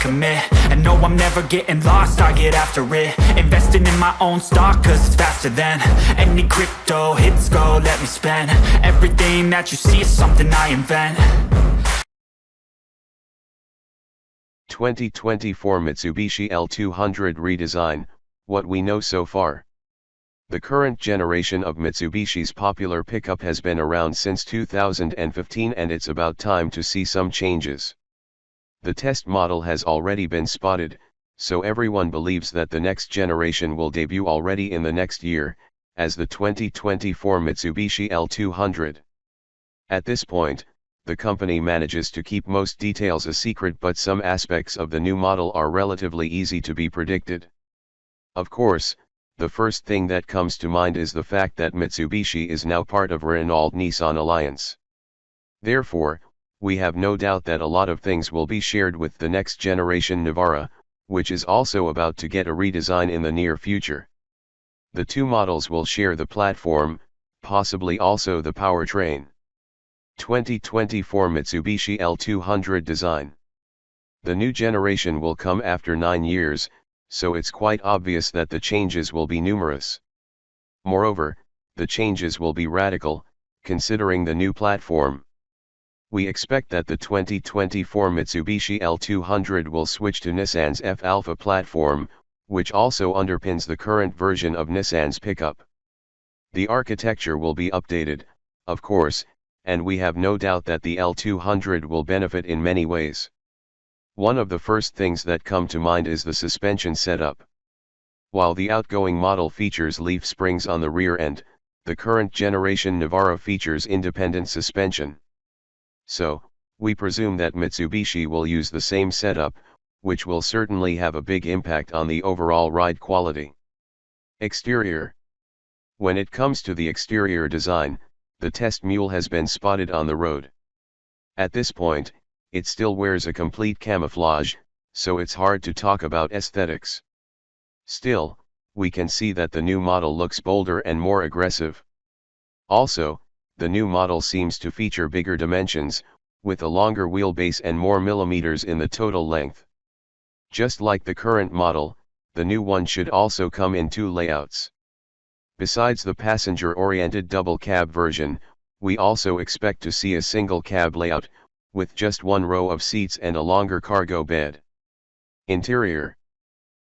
commit. And no, I'm never getting lost, I get after it. Investing in my own stock, cause it's faster than any crypto hits go, let me spend. Everything that you see is something I invent. 2024 Mitsubishi L200 redesign, what we know so far. The current generation of Mitsubishi's popular pickup has been around since 2015 and it's about time to see some changes. The test model has already been spotted, so everyone believes that the next generation will debut already in the next year, as the 2024 Mitsubishi L200. At this point, the company manages to keep most details a secret, but some aspects of the new model are relatively easy to be predicted. Of course, the first thing that comes to mind is the fact that Mitsubishi is now part of Renault-Nissan alliance. Therefore, we have no doubt that a lot of things will be shared with the next generation Navara, which is also about to get a redesign in the near future. The two models will share the platform, possibly also the powertrain. 2024 Mitsubishi L200 design. The new generation will come after 9 years, so it's quite obvious that the changes will be numerous. Moreover, the changes will be radical, considering the new platform. We expect that the 2024 Mitsubishi L200 will switch to Nissan's F-Alpha platform, which also underpins the current version of Nissan's pickup. The architecture will be updated, of course, and we have no doubt that the L200 will benefit in many ways. One of the first things that come to mind is the suspension setup. While the outgoing model features leaf springs on the rear end, the current generation Navara features independent suspension. So, we presume that Mitsubishi will use the same setup, which will certainly have a big impact on the overall ride quality. Exterior. When it comes to the exterior design, the test mule has been spotted on the road. At this point, it still wears a complete camouflage, so it's hard to talk about aesthetics. Still, we can see that the new model looks bolder and more aggressive. Also, the new model seems to feature bigger dimensions, with a longer wheelbase and more millimeters in the total length. Just like the current model, the new one should also come in 2 layouts. Besides the passenger-oriented double cab version, we also expect to see a single cab layout, with just 1 row of seats and a longer cargo bed. Interior.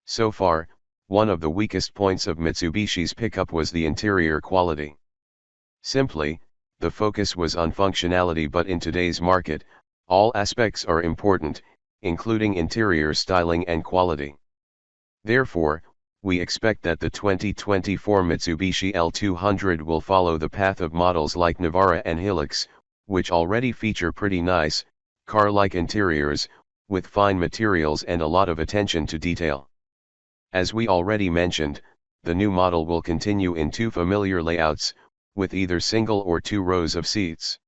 So far, one of the weakest points of Mitsubishi's pickup was the interior quality. Simply, the focus was on functionality, but in today's market, all aspects are important, including interior styling and quality. Therefore, we expect that the 2024 Mitsubishi L200 will follow the path of models like Navara and Hilux, which already feature pretty nice, car-like interiors, with fine materials and a lot of attention to detail. As we already mentioned, the new model will continue in 2 familiar layouts, with either single or 2 rows of seats.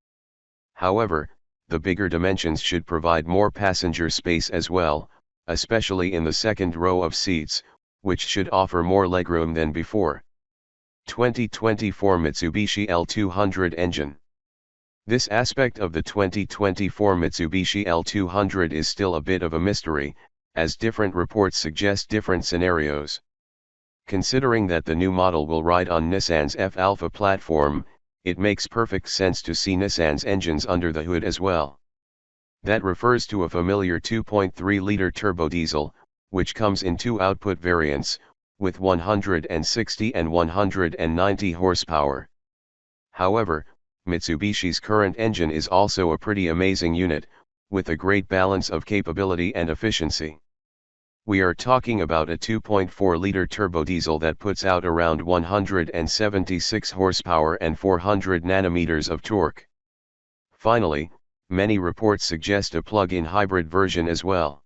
However, the bigger dimensions should provide more passenger space as well, especially in the second row of seats, which should offer more legroom than before. 2024 Mitsubishi L200 engine. This aspect of the 2024 Mitsubishi L200 is still a bit of a mystery, as different reports suggest different scenarios. Considering that the new model will ride on Nissan's F-Alpha platform, it makes perfect sense to see Nissan's engines under the hood as well. That refers to a familiar 2.3-liter turbo diesel, which comes in 2 output variants, with 160 and 190 horsepower. However, Mitsubishi's current engine is also a pretty amazing unit, with a great balance of capability and efficiency. We are talking about a 2.4-liter turbo diesel that puts out around 176 horsepower and 400 nanometers of torque. Finally, many reports suggest a plug-in hybrid version as well.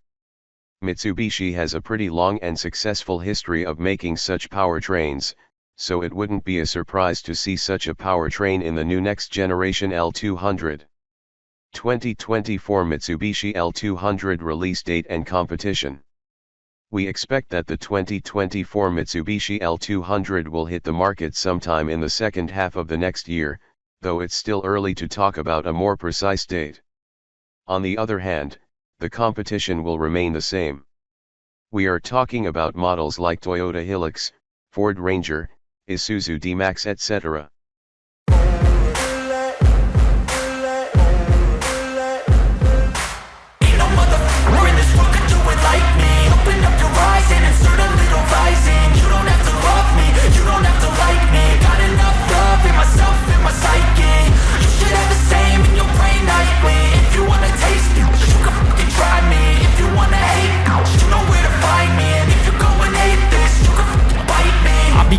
Mitsubishi has a pretty long and successful history of making such powertrains, so it wouldn't be a surprise to see such a powertrain in the new next-generation L200. 2024 Mitsubishi L200 release date and competition. We expect that the 2024 Mitsubishi L200 will hit the market sometime in the second half of the next year, though it's still early to talk about a more precise date. On the other hand, the competition will remain the same. We are talking about models like Toyota Hilux, Ford Ranger, Isuzu D-Max etc.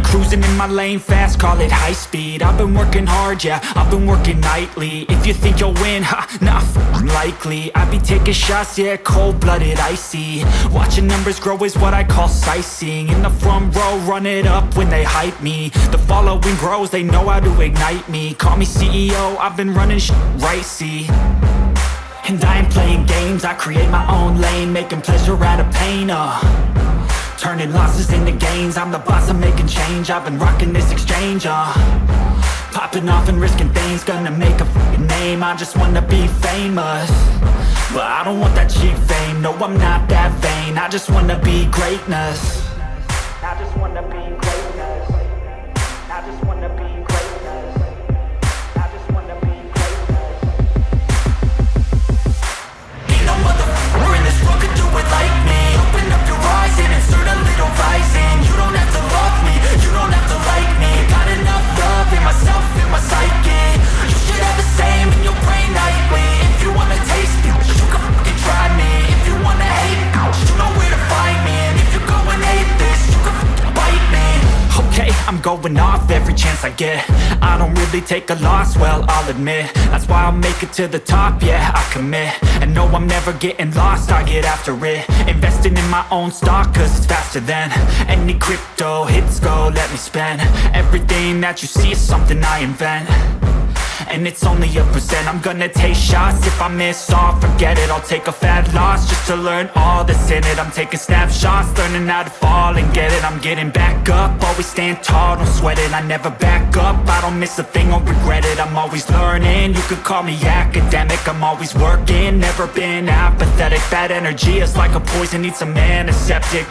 Cruising in my lane fast, call it high speed. I've been working hard, yeah, I've been working nightly. If you think you'll win, ha, not likely. I be taking shots, yeah, cold-blooded, icy. Watching numbers grow is what I call sightseeing. In the front row, run it up when they hype me. The following grows, they know how to ignite me. Call me CEO, I've been running right, see. And I ain't playing games, I create my own lane, making pleasure out of pain, turning losses into gains, I'm the boss, I'm making change. I've been rocking this exchange, popping off and risking things, gonna make a f***ing name. I just wanna be famous, but I don't want that cheap fame. No, I'm not that vain, I just wanna be greatness. I just wanna be greatness. I just wanna be greatness. I just wanna be greatness. Ain't no motherfucker in this world could do it like me. Open up your eyes and insert a little rising. You don't have to love me, you don't have to like me. Got enough love in myself, in my psyche. You should have the same in your brain nightly. If you wanna taste me, you can fucking try me. If you wanna hate, you know where to find me. And if you go and hate this, you can fucking bite me. Okay, I'm going off every chance I get. I don't really take a loss, well, I'll admit. That's why I'll make it to the top, yeah, I commit. And no, I'm never getting lost, I get after it. Investing in my own stock, cause it's faster than any crypto hits go, let me spend. Everything that you see is something I invent, and it's only a percent. I'm gonna take shots, if I miss all, forget it. I'll take a fat loss just to learn all that's in it. I'm taking snapshots, learning how to fall and get it. I'm getting back up, always stand tall, don't sweat it. I never back up, I don't miss a thing or regret it. I'm always learning, you could call me academic. I'm always working, never been apathetic. Bad energy is like a poison, needs a antiseptic.